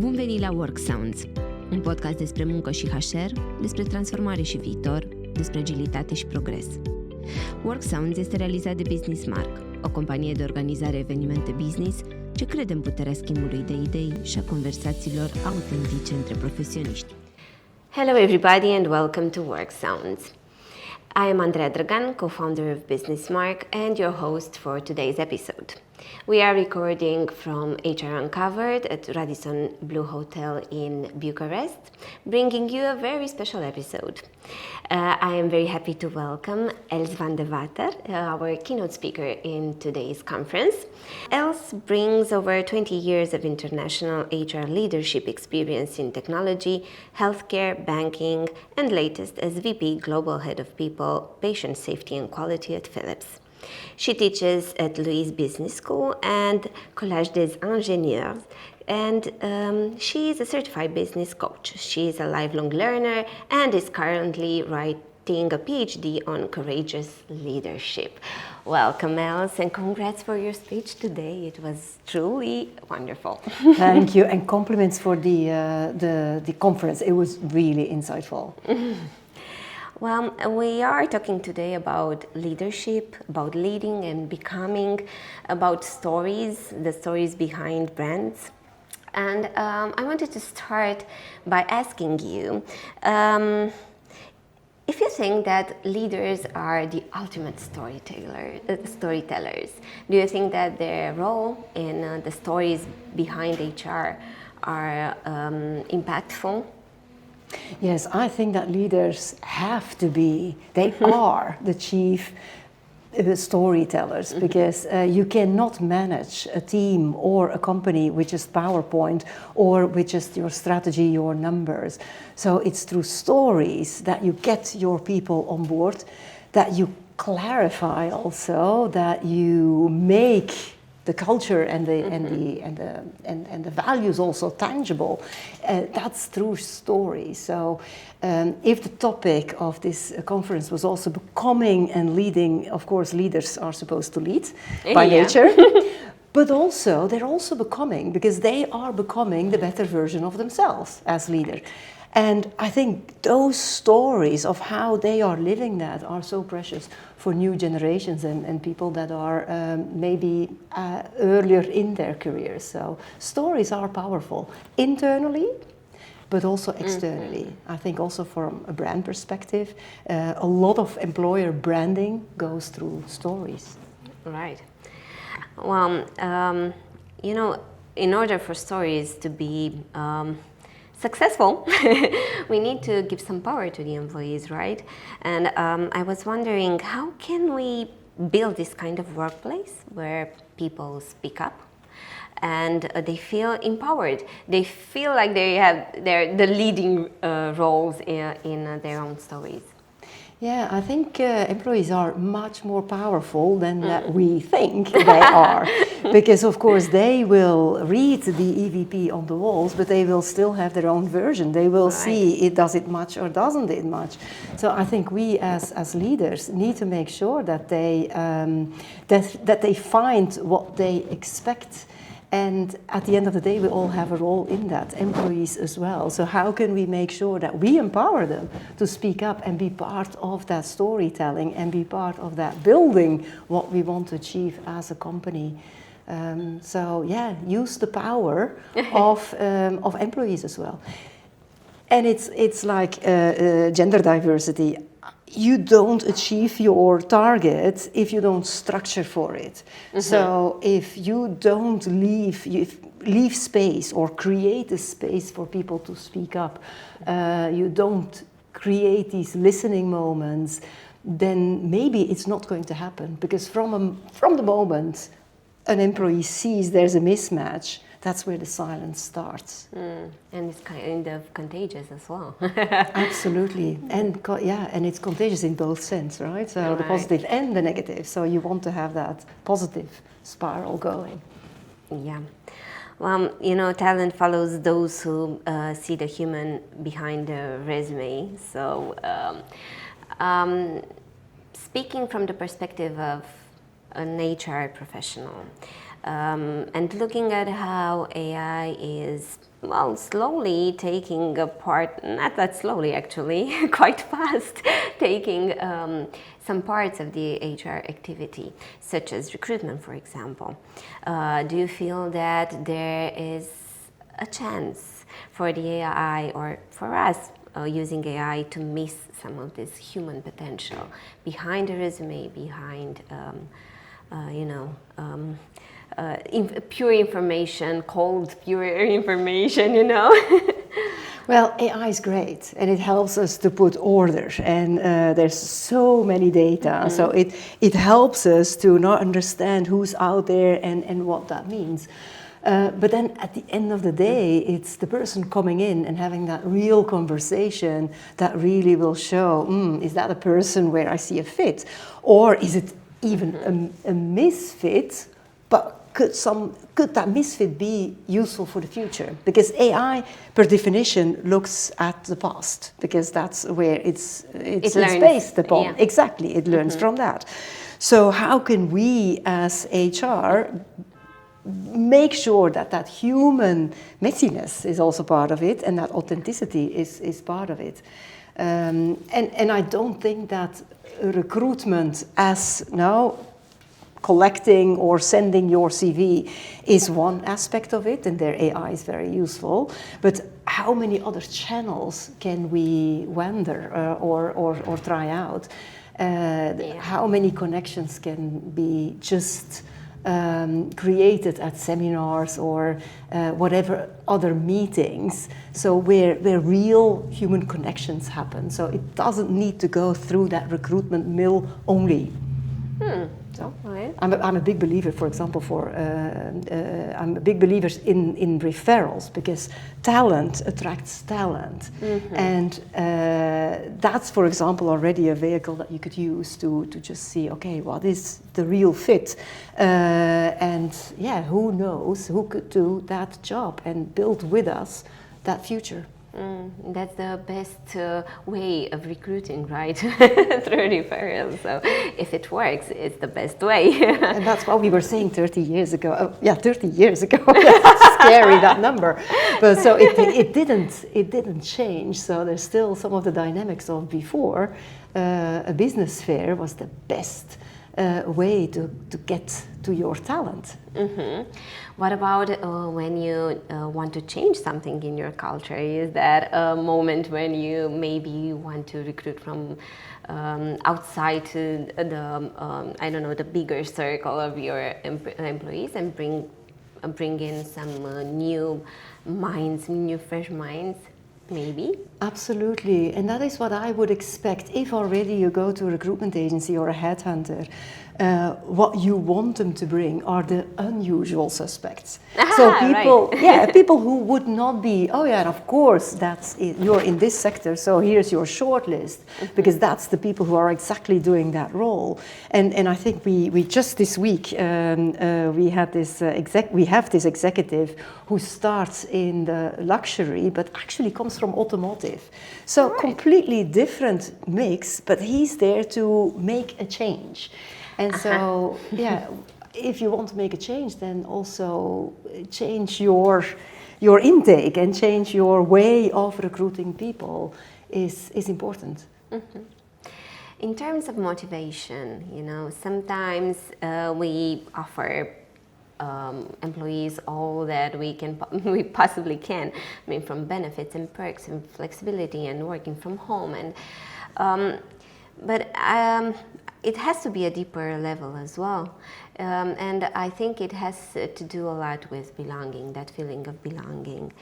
Bun venit la Worksounds, un podcast despre muncă și HR, despre transformare și viitor, despre agilitate și progres. Worksounds este realizat de BusinessMark, o companie de organizare evenimente business ce crede în puterea schimbului de idei și a conversațiilor autentice între profesioniști. Hello everybody and welcome to Worksounds. I am Andreea Drăgan, co-founder of BusinessMark and your host for today's episode. We are recording from HR Uncovered at Radisson Blu Hotel in Bucharest, bringing you a very special episode. I am very happy to welcome Els Van De Water, our keynote speaker in today's conference. Els brings over 20 years of international HR leadership experience in technology, healthcare, banking, and latest as VP Global Head of People, Patient Safety and Quality at Philips. She teaches at Louis Business School and Collège des Ingénieurs, and she is a certified business coach. She is a lifelong learner and is currently writing a PhD on courageous leadership. Welcome, Els, and congrats for your speech today. It was truly wonderful. Thank you, and compliments for the conference. It was really insightful. Well, we are talking today about leadership, about leading and becoming, about stories, the stories behind brands. And I wanted to start by asking you if you think that leaders are the ultimate storytellers. Do you think that their role in the stories behind HR are impactful? Yes, I think that leaders have to be, they are the chief storytellers, because you cannot manage a team or a company with just PowerPoint or with just your strategy, your numbers. So it's through stories that you get your people on board, that you clarify also, that you make the culture and the values also tangible. That's through stories. So if the topic of this conference was also becoming and leading, of course leaders are supposed to lead by nature, but also they're also becoming, because they are becoming the better version of themselves as leaders. And I think those stories of how they are living that are so precious for new generations and people that are maybe earlier in their careers. So stories are powerful internally, but also externally. I think also from a brand perspective, a lot of employer branding goes through stories. Right. Well, in order for stories to be successful, we need to give some power to the employees, right? And I was wondering, how can we build this kind of workplace where people speak up and they feel empowered? They feel like they have the leading roles in their own stories. Yeah, I think employees are much more powerful than we think they are. Because of course they will read the EVP on the walls, but they will still have their own version. They will see it does it much or doesn't it much. So I think we as leaders need to make sure that they find what they expect. And at the end of the day, we all have a role in that, employees as well. So how can we make sure that we empower them to speak up and be part of that storytelling and be part of that building what we want to achieve as a company? Use the power of employees as well. And it's like gender diversity. You don't achieve your target if you don't structure for it. Mm-hmm. So if you don't leave space or create a space for people to speak up, you don't create these listening moments, then maybe it's not going to happen. Because from the moment an employee sees there's a mismatch, that's where the silence starts. And it's kind of contagious as well. Absolutely. And it's contagious in both sense, right? So the positive and the negative. So you want to have that positive spiral going. Yeah. Well, talent follows those who see the human behind the resume. So speaking from the perspective of an HR professional, and looking at how AI is, well, slowly taking a part, not that slowly actually, quite fast, taking some parts of the HR activity, such as recruitment, for example. Do you feel that there is a chance for the AI, or for us using AI, to miss some of this human potential behind the resume, behind pure information, cold pure information, Well, AI is great, and it helps us to put order, and there's so many data, so it helps us to not understand who's out there and what that means. But then at the end of the day, it's the person coming in and having that real conversation that really will show, is that a person where I see a fit? Or is it even a misfit, but could that misfit be useful for the future? Because AI, per definition, looks at the past, because that's where it's based upon. Yeah. Exactly, it learns from that. So how can we as HR make sure that human messiness is also part of it, and that authenticity is part of it? And I don't think that recruitment as now collecting or sending your CV is one aspect of it, and their AI is very useful. But how many other channels can we wander or try out? How many connections can be just created at seminars or whatever other meetings, so where real human connections happen. So it doesn't need to go through that recruitment mill only. So Right. I'm a big believer, for example, I'm a big believer in referrals, because talent attracts talent. And that's, for example, already a vehicle that you could use to just see, okay, what is the real fit? And who knows who could do that job and build with us that future. That's the best way of recruiting, right? Through referrals. So if it works, it's the best way. And that's what we were saying 30 years ago. 30 years ago. That's scary, that number. But so it didn't change. So there's still some of the dynamics of before. A business fair was the best way to get to your talent. What about when you want to change something in your culture? Is that a moment when you maybe want to recruit from outside to the bigger circle of your employees, and bring in some new minds, new fresh minds? Maybe. Absolutely, and that is what I would expect if already you go to a recruitment agency or a headhunter. What you want them to bring are the unusual suspects. So people, people who would not be, of course, that's it. You're in this sector, so here's your short list, because that's the people who are exactly doing that role. And I think we just this week we have this executive who starts in the luxury, but actually comes from automotive. So completely different mix, but he's there to make a change. And so, if you want to make a change, then also change your intake and change your way of recruiting people is important. In terms of motivation, sometimes we offer employees all that we possibly can. I mean, from benefits and perks and flexibility and working from home, but it has to be a deeper level as well, and I think it has to do a lot with belonging, that feeling of belonging.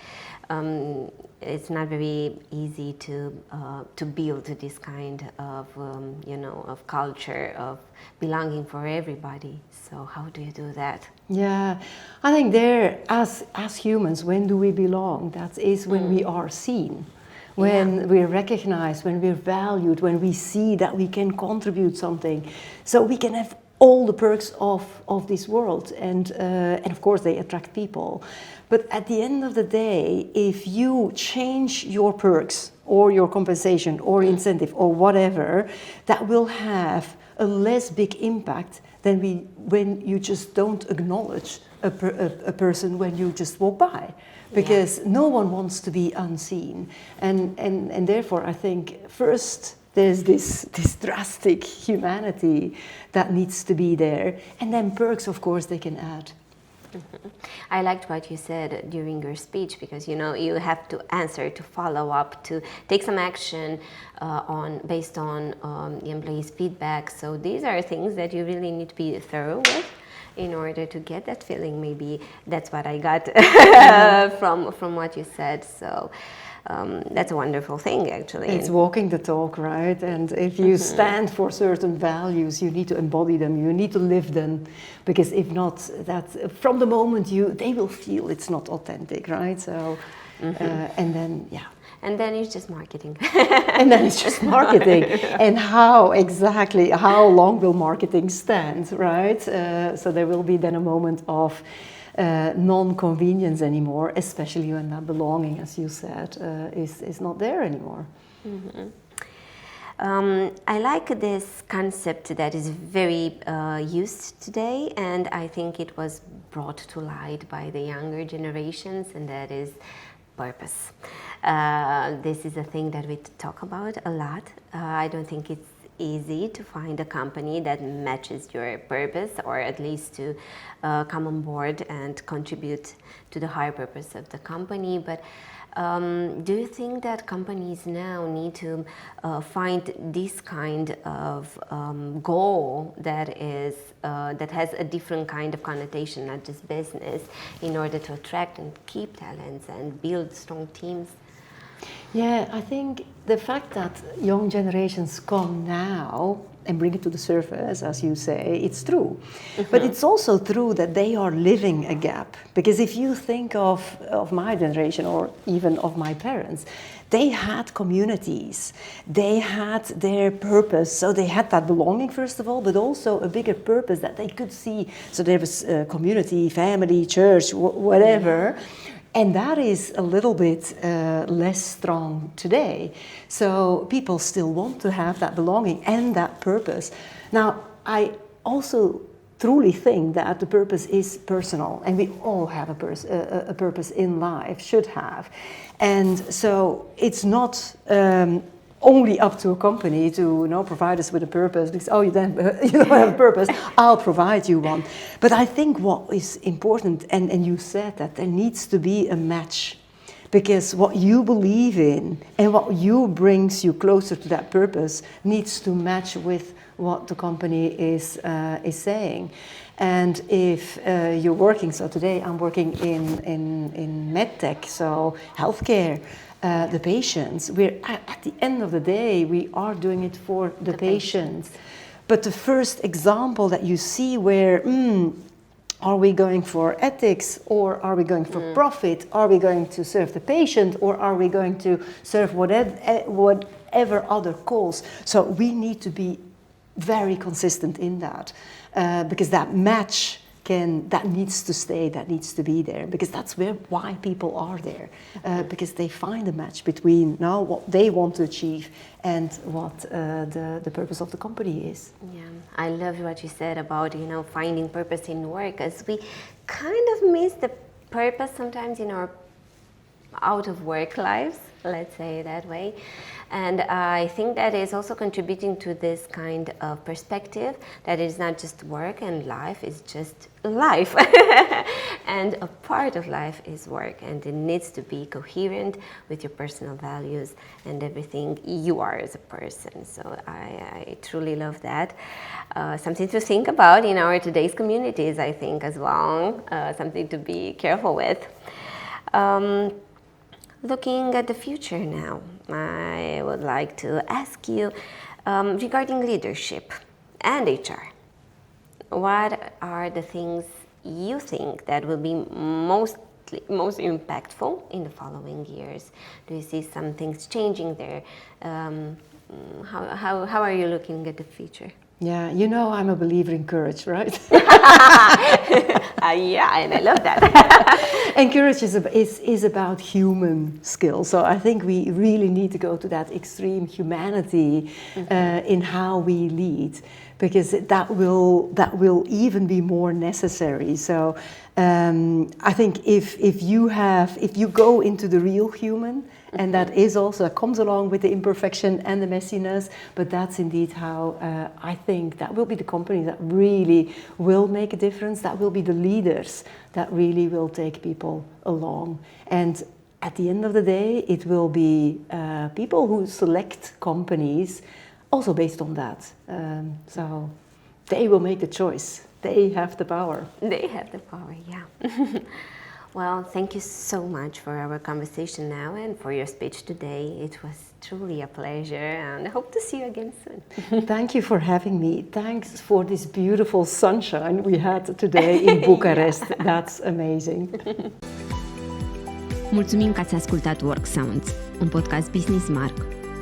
It's not very easy to build this kind of of culture of belonging for everybody. So how do you do that? Yeah, I think as humans, when do we belong? That is when we are seen. When we're recognized, when we're valued, when we see that we can contribute something, so we can have all the perks of this world, and of course they attract people. But at the end of the day, if you change your perks or your compensation or incentive or whatever, that will have a less big impact than when you just don't acknowledge a person when you just walk by, because no one wants to be unseen. And therefore, I think first there's this drastic humanity that needs to be there, and then perks, of course, they can add. Mm-hmm. I liked what you said during your speech, because you have to answer, to follow up, to take some action based on the employees' feedback. So these are things that you really need to be thorough with in order to get that feeling. Maybe that's what I got from what you said. So that's a wonderful thing, actually. It's walking the talk, right? And if you stand for certain values, you need to embody them, you need to live them, because if not, that from the moment they will feel it's not authentic, right? So, and then, And then it's just marketing. And then it's just marketing. And how long will marketing stand, right? So there will be then a moment of non-convenience anymore, especially when that belonging, as you said, is not there anymore. Mm-hmm. I like this concept that is very used today, and I think it was brought to light by the younger generations, and that is purpose. This is a thing that we talk about a lot. I don't think it's easy to find a company that matches your purpose, or at least to come on board and contribute to the higher purpose of the company. But do you think that companies now need to find this kind of goal that has a different kind of connotation, not just business, in order to attract and keep talents and build strong teams? Yeah, I think the fact that young generations come now and bring it to the surface, as you say, it's true. Mm-hmm. But it's also true that they are living a gap. Because if you think of my generation, or even of my parents, they had communities, they had their purpose. So they had that belonging, first of all, but also a bigger purpose that they could see. So there was community, family, church, whatever. And that is a little bit less strong today. So people still want to have that belonging and that purpose. Now, I also truly think that the purpose is personal, and we all have a purpose in life, should have. And so it's not only up to a company to provide us with a purpose, because you don't have a purpose, I'll provide you one. But I think what is important, and you said that there needs to be a match, because what you believe in and what brings you closer to that purpose needs to match with what the company is saying. And if you're working, so today I'm working in medtech, so healthcare, the patients, we're at the end of the day, we are doing it for the patients. But the first example that you see where, are we going for ethics, or are we going for profit? Are we going to serve the patient, or are we going to serve whatever other cause? So we need to be very consistent in that, because that match that needs to stay, that needs to be there, because that's why people are there, because they find a match between what they want to achieve and what the purpose of the company is. Yeah, I love what you said about finding purpose in work, as we kind of miss the purpose sometimes in our out of work lives, let's say it that way. And I think that is also contributing to this kind of perspective that it's not just work and life, it's just life. And a part of life is work, and it needs to be coherent with your personal values and everything you are as a person. So I truly love that. Something to think about in our today's communities, I think, as well. Something to be careful with. Looking at the future now, I would like to ask you regarding leadership and HR. What are the things you think that will be most impactful in the following years? Do you see some things changing there? How are you looking at the future? Yeah, I'm a believer in courage, right? Yeah, and I love that. And courage is about human skill. So I think we really need to go to that extreme humanity in how we lead. because that will even be more necessary. So I think if you go into the real human, and that is also comes along with the imperfection and the messiness, but that's indeed how I think that will be the company that really will make a difference. That will be the leaders that really will take people along. And at the end of the day, it will be people who select companies also based on that. So they will make the choice. They have the power. They have the power, yeah. Well, thank you so much for our conversation now and for your speech today. It was truly a pleasure, and I hope to see you again soon. Thank you for having me. Thanks for this beautiful sunshine we had today in Bucharest. Yeah. That's amazing. Mulțumim că ați ascultat Worksounds, un podcast BusinessMark.